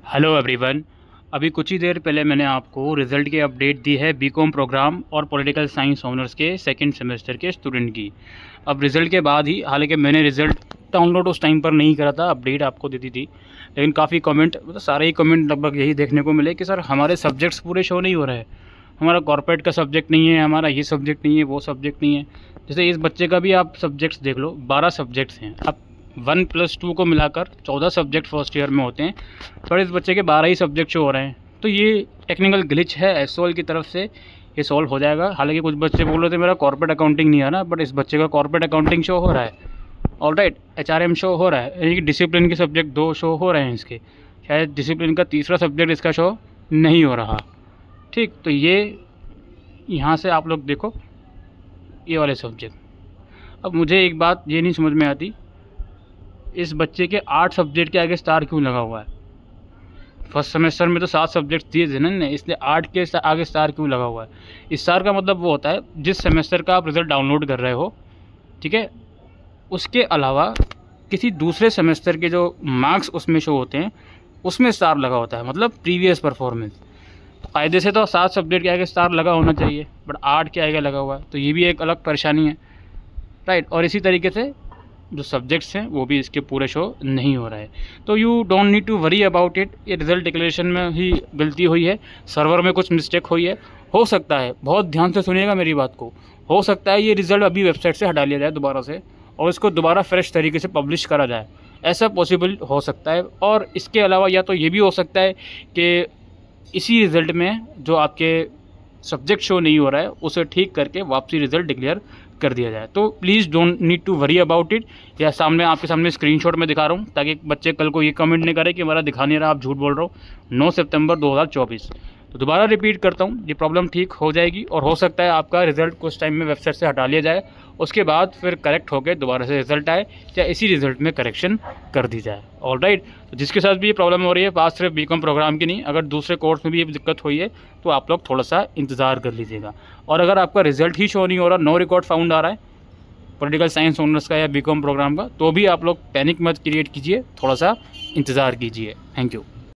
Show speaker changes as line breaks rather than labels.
Hello everyone. अभी कुछ ही देर पहले मैंने आपको रिज़ल्ट की अपडेट दी है बीकॉम प्रोग्राम और पॉलिटिकल साइंस ऑनर्स के सेकंड सेमेस्टर के स्टूडेंट की। अब रिज़ल्ट के बाद ही, हालांकि मैंने रिज़ल्ट डाउनलोड उस टाइम पर नहीं करा था, अपडेट आपको दे दी थी, लेकिन काफ़ी कमेंट, मतलब सारे ही कमेंट लगभग यही देखने को मिले कि सर हमारे सब्जेक्ट्स पूरे शो नहीं हो रहे हैं, हमारा कॉर्पोरेट का सब्जेक्ट नहीं है, हमारा ये सब्जेक्ट नहीं है, वो सब्जेक्ट नहीं है। जैसे इस बच्चे का भी आप सब्जेक्ट्स देख लो, 12 सब्जेक्ट्स हैं। अब 1+2 को मिलाकर 14 सब्जेक्ट फर्स्ट ईयर में होते हैं, पर इस बच्चे के 12 ही सब्जेक्ट शो हो रहे हैं। तो ये टेक्निकल ग्लिच है एसओएल की तरफ से, ये सॉल्व हो जाएगा। हालांकि कुछ बच्चे बोल रहे थे मेरा कॉर्पोरेट अकाउंटिंग नहीं आ रहा, बट इस बच्चे का कॉर्पोरेट अकाउंटिंग शो हो रहा है, ऑलराइट। एचआरएम शो हो रहा है, यानी कि डिसिप्लिन के सब्जेक्ट 2 शो हो रहे हैं इसके, शायद डिसिप्लिन का तीसरा सब्जेक्ट इसका शो नहीं हो रहा। ठीक, तो ये यहाँ से आप लोग देखो ये वाले सब्जेक्ट। अब मुझे एक बात ये नहीं समझ में आती, इस बच्चे के 8 सब्जेक्ट के आगे स्टार क्यों लगा हुआ है? फर्स्ट सेमेस्टर में तो 7 सब्जेक्ट दिए थे ना, इसलिए 8 के आगे स्टार क्यों लगा हुआ है? इस स्टार का मतलब वो होता है जिस सेमेस्टर का आप रिज़ल्ट डाउनलोड कर रहे हो, ठीक है, उसके अलावा किसी दूसरे सेमेस्टर के जो मार्क्स उसमें शो होते हैं उसमें स्टार लगा होता है, मतलब प्रीवियस परफॉर्मेंस। फ़ायदे से तो 7 सब्जेक्ट के आगे स्टार लगा होना चाहिए, बट 8 के आगे लगा हुआ है, तो ये भी एक अलग परेशानी है, राइट। और इसी तरीके से जो सब्जेक्ट्स हैं वो भी इसके पूरे शो नहीं हो रहा है। तो you don't need to worry about it, ये रिज़ल्ट डिक्लेरेशन में ही गलती हुई है, सर्वर में कुछ मिस्टेक हुई है, हो सकता है, बहुत ध्यान से सुनिएगा मेरी बात को, हो सकता है ये रिज़ल्ट अभी वेबसाइट से हटा लिया जाए दोबारा से और इसको दोबारा फ्रेश तरीके से पब्लिश करा जाए, ऐसा पॉसिबल हो सकता है। और इसके अलावा या तो ये भी हो सकता है कि इसी रिज़ल्ट में जो आपके सब्जेक्ट शो नहीं हो रहा है उसे ठीक करके वापसी रिज़ल्ट डिक्लेयर कर दिया जाए। तो please don't need to worry about it. या सामने आपके सामने स्क्रीनशॉट में दिखा रहा हूँ, ताकि बच्चे कल को ये कमेंट नहीं करे कि हमारा दिखा नहीं रहा, आप झूठ बोल रहे हो। 9 सितंबर 2024। तो दोबारा रिपीट करता हूँ, ये प्रॉब्लम ठीक हो जाएगी और हो सकता है आपका रिज़ल्ट कुछ टाइम में वेबसाइट से हटा लिया जाए, उसके बाद फिर करेक्ट होकर दोबारा से रिज़ल्ट आए या इसी रिज़ल्ट में करेक्शन कर दी जाए, ऑलराइट। तो जिसके साथ भी ये प्रॉब्लम हो रही है, बात सिर्फ बीकॉम प्रोग्राम की नहीं, अगर दूसरे कोर्स में भी ये दिक्कत हुई है तो आप लोग थोड़ा सा इंतज़ार कर लीजिएगा। और अगर आपका रिज़ल्ट ही शो नहीं हो रहा, नो रिकॉर्ड फाउंड आ रहा है पॉलिटिकल साइंस ऑनर्स का या बीकॉम प्रोग्राम का, तो भी आप लोग पैनिक मत क्रिएट कीजिए, थोड़ा सा इंतज़ार कीजिए। Thank you.